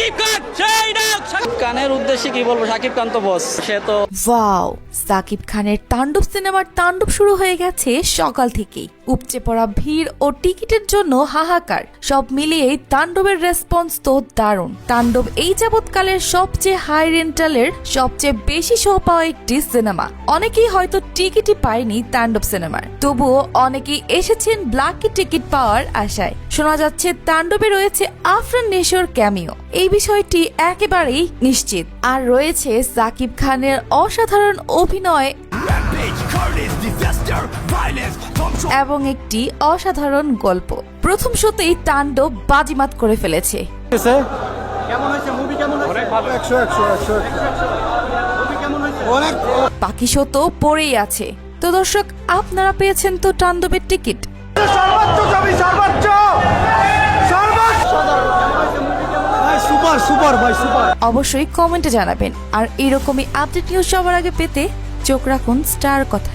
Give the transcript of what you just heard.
শাকিব খান সেই নায়ক। শাকিব খানের উদ্দেশ্যে কি বলবো, শাকিব খান তো বস, সে তো। ওয়াও, সাকিব খানের তাণ্ডব সিনেমার তাণ্ডব শুরু হয়ে গেছে সকাল থেকেই। উপচে পড়া ভিড় ও টিকিটের জন্য হাহাকার, সব মিলিয়ে তাণ্ডবের রেসপন্স তো দারুণ। তাণ্ডব এই যাবৎকালের সবচেয়ে হাই রেন্টালের সবচেয়ে বেশি শো পাওয়া একটি সিনেমা। অনেকেই হয়তো টিকিটই পায়নি তাণ্ডব সিনেমার, তবুও অনেকেই এসেছেন ব্ল্যাকে টিকিট পাওয়ার আশায়। শোনা যাচ্ছে তাণ্ডবে রয়েছে আফরান নিশোর ক্যামিও, এই বিষয়টি একেবারেই নিশ্চিত। আর রয়েছে সাকিব খানের অসাধারণ অভিনয় এবং একটি অসাধারণ গল্প। প্রথম শোতেই তাণ্ডব বাজিমাত করে ফেলেছে। বাকি শো তো পড়েই আছে। তো দর্শক, আপনারা পেয়েছেন তো তাণ্ডবের টিকিট? অবশ্যই কমেন্টে জানাবেন। আর এরকমই আপডেট নিউজ সবার আগে পেতে চোখ রাখুন স্টার কথা।